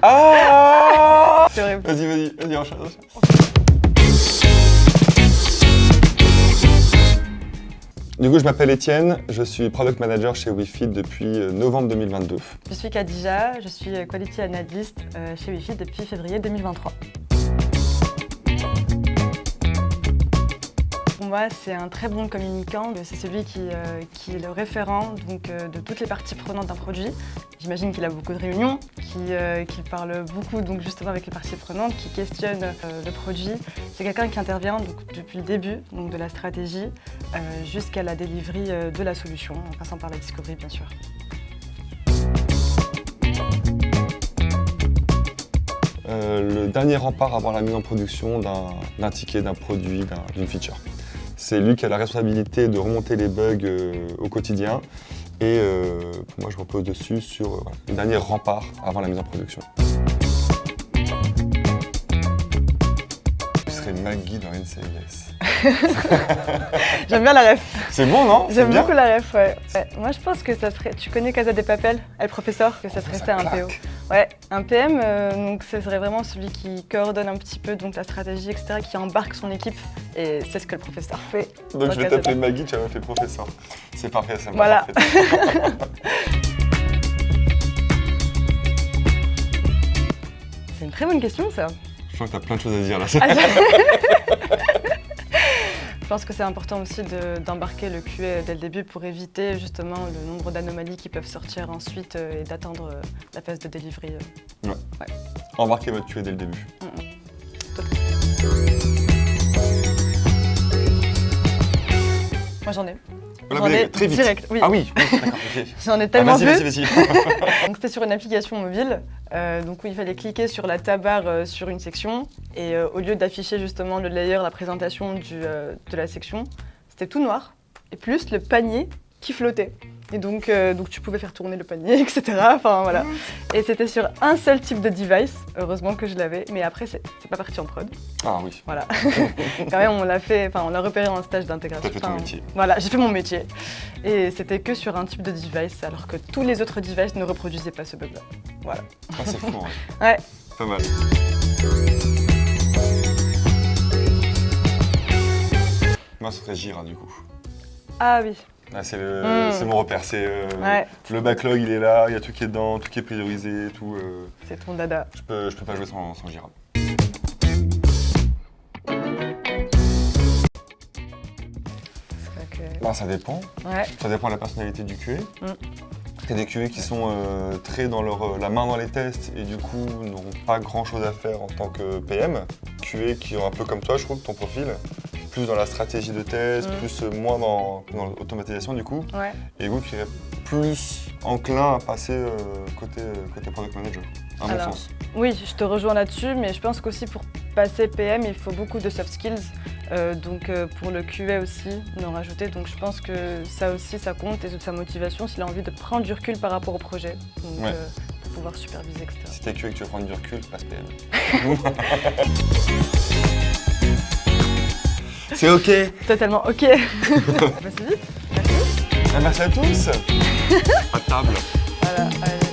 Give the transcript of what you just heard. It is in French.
Ah! C'est horrible. Vas-y, enchaîne. Du coup, je m'appelle Étienne, je suis Product Manager chez WeFit depuis novembre 2022. Je suis Khadija, je suis Quality Analyst chez WeFit depuis février 2023. Pour moi, c'est un très bon communicant. C'est celui qui est le référent de toutes les parties prenantes d'un produit. J'imagine qu'il a beaucoup de réunions, qu'il parle beaucoup justement avec les parties prenantes, qui questionne le produit. C'est quelqu'un qui intervient depuis le début de la stratégie jusqu'à la delivery de la solution, en passant par la discovery bien sûr. Le dernier rempart avant la mise en production d'un ticket, d'un produit, d'une feature. C'est lui qui a la responsabilité de remonter les bugs au quotidien et pour moi je repose dessus sur le dernier rempart avant la mise en production. Je serais Maggie dans NCIS. J'aime bien la ref. C'est bon, non? J'aime beaucoup la ref, ouais. Moi, je pense que ça serait... Tu connais Casa de Papel, El Professeur? Que ça serait ça un PO. Ouais, un PM, donc ce serait vraiment celui qui coordonne un petit peu la stratégie, etc., qui embarque son équipe. Et c'est ce que le professeur fait. Donc je vais t'appeler Maggie, tu vas m'appeler professeur. C'est parfait, ça me va. Voilà. C'est une très bonne question, ça. Je crois que t'as plein de choses à dire là. Je pense que c'est important aussi d'embarquer le QA dès le début pour éviter justement le nombre d'anomalies qui peuvent sortir ensuite et d'atteindre la phase de delivery. Ouais. Embarquez votre QA dès le début. Moi j'en ai. Très vite. Direct, oui. Ah oui, d'accord, ok. J'en ai tellement vu. Vas-y. Donc c'était sur une application mobile, où il fallait cliquer sur la tab-barre sur une section et au lieu d'afficher justement le layer, la présentation de la section, c'était tout noir et plus le panier qui flottait. Et donc tu pouvais faire tourner le panier, etc. Enfin voilà. Et c'était sur un seul type de device, heureusement que je l'avais, mais après c'est pas parti en prod. Ah oui. Voilà. Quand même on l'a repéré en stage d'intégration. T'as fait ton métier. Voilà, j'ai fait mon métier. Et c'était que sur un type de device, alors que tous les autres devices ne reproduisaient pas ce bug-là. Voilà. Ah c'est fou, ouais. Ouais. Pas mal. Moi ce serait Jira du coup. Ah oui. Ah, c'est mon repère, c'est le backlog il est là, il y a tout qui est dedans, tout qui est priorisé, tout. C'est ton dada. Je peux pas jouer sans Jira. Ben, ça dépend. Ouais. Ça dépend de la personnalité du QA. T'as des QA qui sont très dans la main dans les tests et du coup n'auront pas grand chose à faire en tant que PM. QA qui ont un peu comme toi, je trouve, ton profil. Plus dans la stratégie de test, plus moins dans l'automatisation du coup. Ouais. Et vous qui êtes plus enclin à passer côté product manager, à mon sens. Oui, je te rejoins là-dessus, mais je pense qu'aussi pour passer PM, il faut beaucoup de soft skills. Pour le QA aussi, d'en rajouter. Donc je pense que ça aussi, ça compte et sa motivation s'il a envie de prendre du recul par rapport au projet. Donc, pour pouvoir superviser, etc. Si t'es QA et que tu veux prendre du recul, passe PM. C'est ok. Totalement ok. Vas-y vite. Merci. Merci à tous. À table. Voilà, allez.